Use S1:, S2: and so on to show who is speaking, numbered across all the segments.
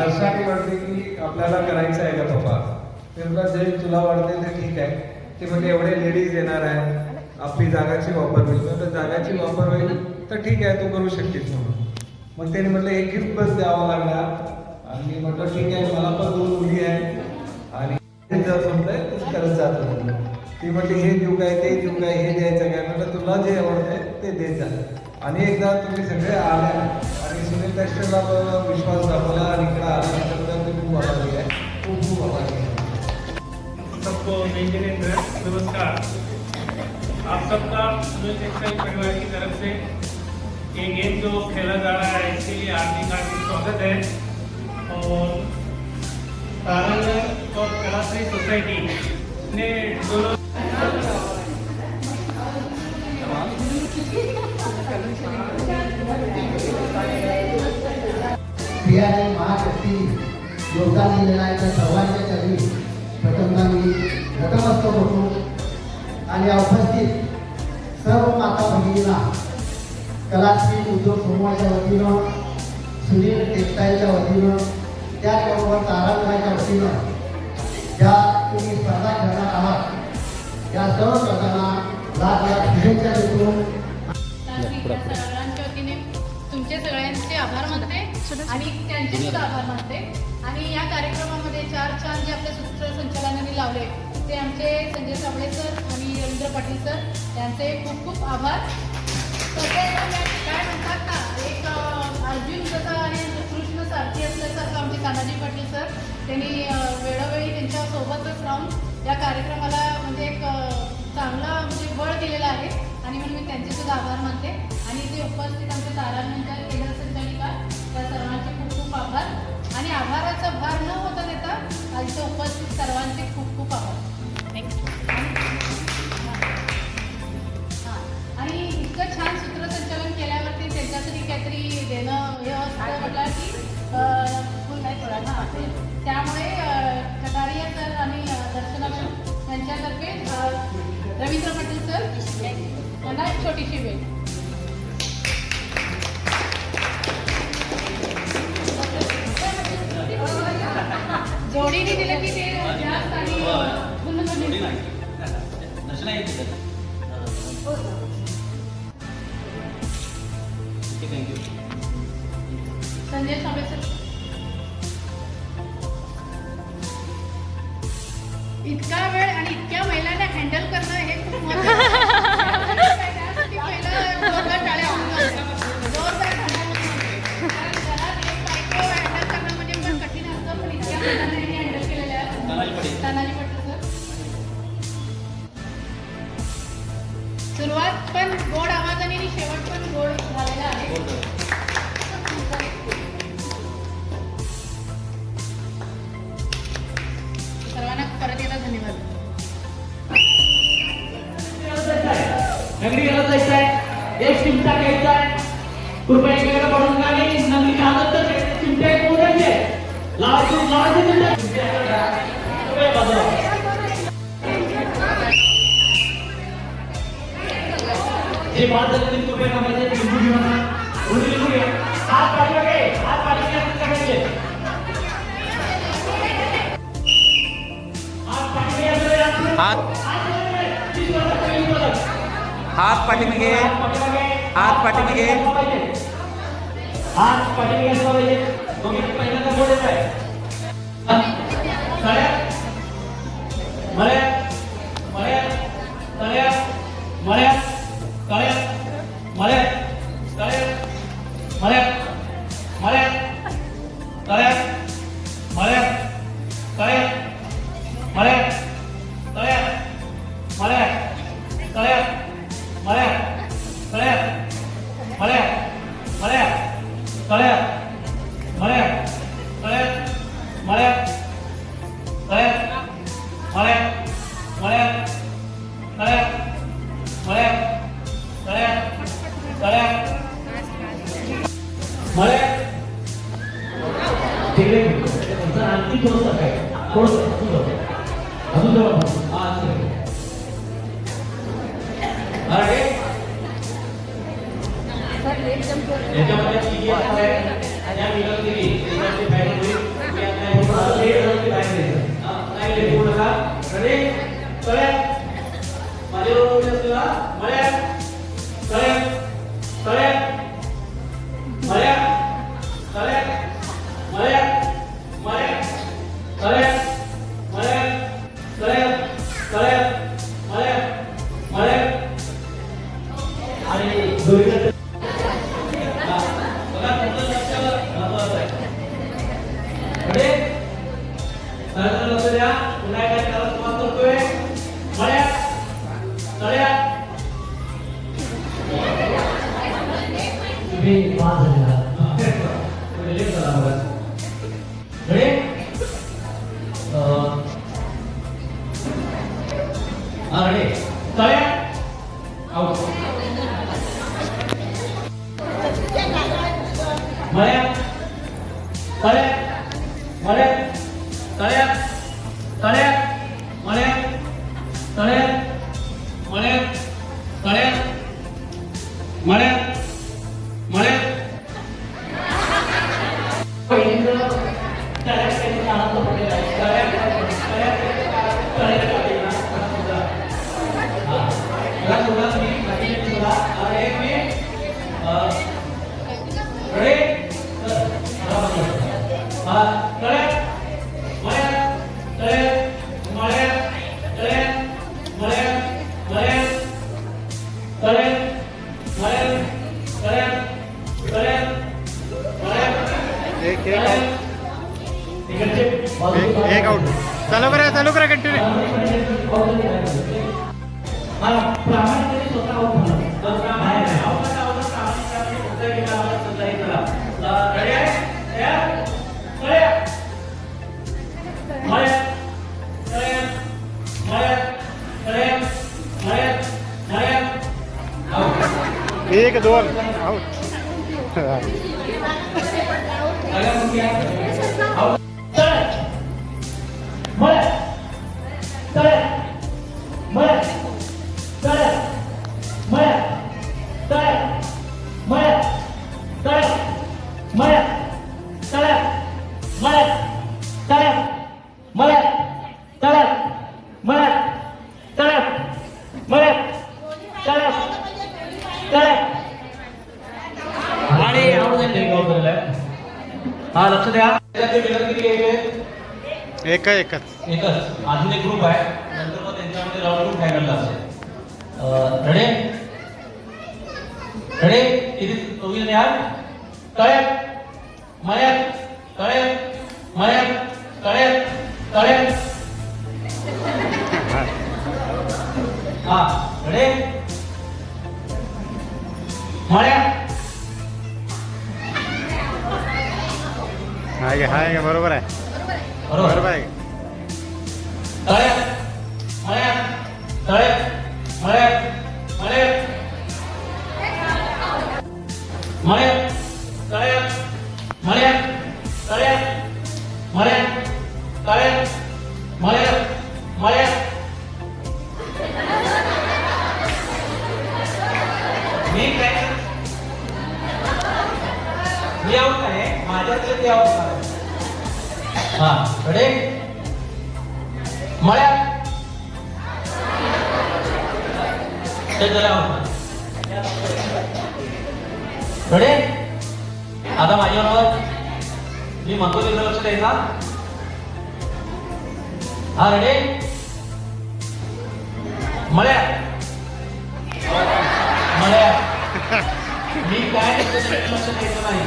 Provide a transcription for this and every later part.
S1: दर्शनाने वाटते की आपल्याला करायचं आहे का पप्पा. ते म्हटलं जे तुला वाटते ते ठीक आहे. ते म्हणजे एवढे लेडीज येणार आहे, आपली जागाची वापर होईल. तर जागाची वापर होईल तर ठीक आहे, तू करू शकतेस म्हणून. मग त्याने म्हटलं एक गिफ्ट पण द्यावं लागणार. आणि मी म्हटलं ठीक आहे, मला पण 2 मुली आहे आणि जर समजाय तसं करत जातो. ती म्हटली हे देऊ काय, ते देऊ काय, हे द्यायचं काय. म्हटलं तुला जे आवडतंय ते दे जा. आणि एकदा तुम्ही सगळे आले आणि सुनील टेक्सटाईलला विश्वास दाखवला आणि इकडे आल्यानंतर तुम्ही खूप आभारी आहे, खूप खूप आभारी आहे.
S2: सबको नमस्कार. आप सबका सुनील टेक्सटाइल परिवार की तरफ से ये गेम जो खेला जा रहा है इसके लिए हार्दिक हार्दिक स्वागत है. और तारंग और कलाश्री सोसाइटी ने दोनों
S3: स्त्रियांनी महाशक्ती योगदान दिलेलं आहे. त्या सर्वांच्या चरणी प्रथमतः मी नतमस्तक होतो आणि उपस्थित सर्व माता भगिनींना कलाश्री उद्योग समूहाच्या वतीनं, सुनील टेक्सटाईलच्या वतीनं, त्याचबरोबर तारांगणाच्या वतीनं ज्या तुम्ही स्पर्धा खेळणार आहात त्या सर्व स्पर्धांना लाख लाख शुभेच्छा देतो.
S4: सगळ्यांच्या वतीने तुमचे सगळ्यांचे आभार मानते आणि त्यांचे सुद्धा आभार मानते. आणि या कार्यक्रमामध्ये 4 चांद जे आपल्या सूत्रसंचालनाने लावले ते आमचे संजय साबळे सर आणि रवींद्र पाटील सर यांचे खूप खूप आभार. काय म्हणतात ना, एक अर्जुन जसा आणि कृष्ण सारथी असल्यासारखं आमचे तानाजी पाटील सर त्यांनी वेळोवेळी त्यांच्या सोबतच राहून या कार्यक्रमाला म्हणजे एक चांगला म्हणजे बळ दिलेला आहे. आणि म्हणून मी त्यांचे सुद्धा आभार मानते. आणि जे उपस्थित आमच्या तारांच्या केंद्र संचालिका त्या सर्वांचे खूप खूप आभार. आणि आभाराचा भार न होता देता इथं उपस्थित सर्वांचे खूप खूप आभार. आणि इतकं छान सूत्रसंचालन केल्यावरती त्यांच्यासाठी काहीतरी देणं हे असं म्हटलं की फुल नाही थोडा. हां, त्यामुळे कटारिया सर आणि दर्शना यांच्यातर्फे रवींद्र पाटील सर यांना एक छोटीशी भेट. जोडीने दिलं की ते जास्त आणि संजय साबळे सर. इतका वेळ आणि इतक्या महिलांना हँडल करणं हे खूप महत्त्वाचं आहे. त्यासाठी पहिलं जोरदार टाळ्या जोरदार कारण घरात एक बायको हँडल करणं म्हणजे पण कठीण असतं. पण इतक्या महिलांना यांनी हँडल केलेलं आहे. तानाजी पाटील सर. सुरुवात पण गोड आवाजाने आणि शेवट पण गोड झालेला आहे. सर्वांना परत एकदा धन्यवाद.
S5: नगरी घरात जायचं आहे, एक चिमटा घ्यायचा आहे. कृपया एकेकडे पडून गाडी नगरी घालत तर चिमटे मोडायचे, लावायचे लावायचे चिमटे बाजूला. जे बाद झाले ते कृपया कामाचे लिंबू घेऊ नका, उडी लिंबू घ्या. हात पाठीमागे, हात पाठीमागे टाकायचे. हात पाठीमागे
S6: हात पाठीमागे, हात पाठीमागे,
S5: हात पाठीमागे असला पाहिजे. दोघे पहिल्यांदा बोल येत आहे. तळ्या मळ्या मळ्या तळ्या मळ्या तळ्या मळ्या तळ्या मळ्या मळ्या तळ्या मळ्या तळ्या मळ्या तळ्या मळ्या तळ्या मळ्या तळ्या मळ्या मळ्या तळ्या मळ्या तळ्या मळ्या तळ्या मळ्या मळ्या तळ्या मळ्या तळ्या तळ्या मळ्या. तिकडे आणखी थोडंसं काय थोडंसं अजून जवळ याच्यामध्ये तळ्यात माझे रोड असलेला मळ्यात तळ्यात तळ्यात मळ्यात तळ्यात मळ्यात मळ्यात तळ्यात मळ्यात तळ्यात तळ्यात मळ्यात मळ्यात आणि दोरीला बघा तुमचं लक्ष महत्वाचं आहे. लक्ष द्या. पुन्हा एकदा त्याला सुरुवात करतोय. मळ्यात तळ्यात तुम्ही पास झालेला लेट झाला बघा. रेडी रेडी तळ्यात आउट मळ्यात तळ्यात मळ्यात तळ्यात तळ्यात मळ्यात तळ्यात मळ्यात तळ्यात मळ्यात मळ्यात पहिल्यांदा तळ्यात काही आनंद पडलेला आहे. तळ्यात तळ्यात तळ्यात मला सुरुवात मी बाकी सुद्धा एक मी रेडी तळ्यात मळ्यात तळ्यात मळ्यात तळ्यात मळ्यात मळ्यात तळ्यात मळ्यात तळ्यात तळ्यात मळ्यात
S7: एक आउट. चालू करा कंटिन्यू.
S5: प्रामाणिकपणे स्वतः आउट
S7: एक दोन आउट.
S5: आणि आउट झाले. हा लक्ष द्या. त्याचे विनर किती घ्यायचे?
S7: एकच.
S5: एकच. अजून एक ग्रुप आहे. नंतर मग त्यांच्यामध्ये राऊंड टू फायनलला असेल. रेडी रेडी किती होईल यार? तळ्यात मळ्यात तळ्यात मळ्यात तळ्यात तळ्यात हा रेडी मळ्यात
S7: हाय बरोबर आहे. बरोबर आहे.
S5: तळ्यात मळ्यात तळ्यात मळ्यात मळ्यात मळ्यात तळ्यात मळ्यात तळ्यात मळ्यात तळ्यात मळ्यात मळ्यात मी आउट आहे. माझ्यातले ते आउट आहे. हा रेडी मळ्यात रेडी. आता माझ्याबरोबर मी म्हणतो तिकडे लक्ष द्यायचा. हा रेडी मळ्यात मळ्यात मी काय लक्ष द्यायचं नाही.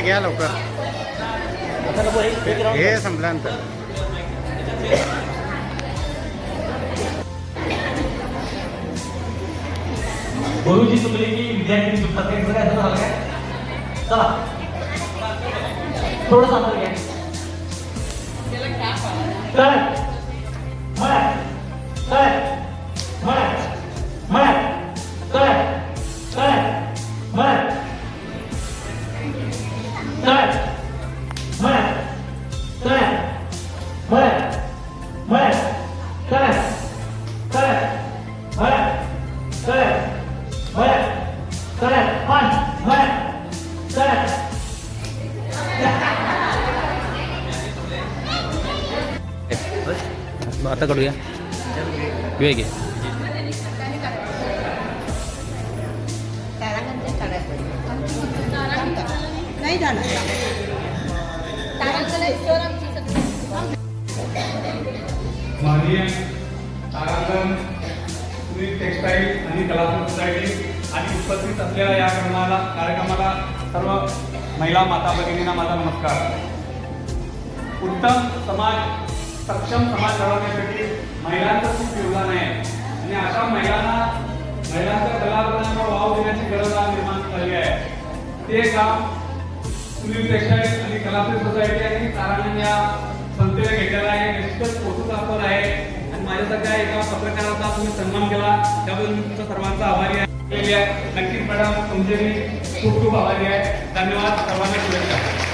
S7: घ्या लवकर. हे संपल्यानंतर
S5: गुरुजी चुकले की विद्यार्थी चुकतात. काय असं झालं काय? चला थोडं अंतर घ्या. तळ्यात मळ्यात तळ्यात मळ्यात मळ्यात तळ्यात तळ्यात मळ्यात तळ्यात मळ्यात तळ्यात मळ्यात मळ्यात तळ्यात तळ्यात मळ्यात तळ्यात मळ्यात तळ्यात पाच मळ्यात तळ्यात
S6: आता करूया घेऊया घे
S8: नाही झालं
S2: माननीय तारांगण टेक्सटाईल आणि कलात्मक सोसायटी आणि उपस्थित असलेल्या या कार्यक्रमाला सर्व महिला माता भगिनींना माझा नमस्कार. उत्तम समाज, सक्षम समाज घडवण्यासाठी महिलांचं खूप योगदान आहे आणि अशा महिलांच्या कलाकारांना वाव देण्याची गरज आज निर्माण झाली आहे. ते काम सुनील टेक्सटाईल आणि कलात्मक सोसायटी आणि तारांगण या संस्थेने घेतलेला आहे. निश्चितच कौतुकास्पद आहे आणि माझ्यासारख्या एका पत्रकाराचा तुम्ही सन्मान केला त्याबद्दल मी तुमचा सर्वांचा आभारी आहे. नक्कीच मॅडम तुमचे मी खूप खूप आभारी आहे. धन्यवाद. सर्वांना शुभेच्छा.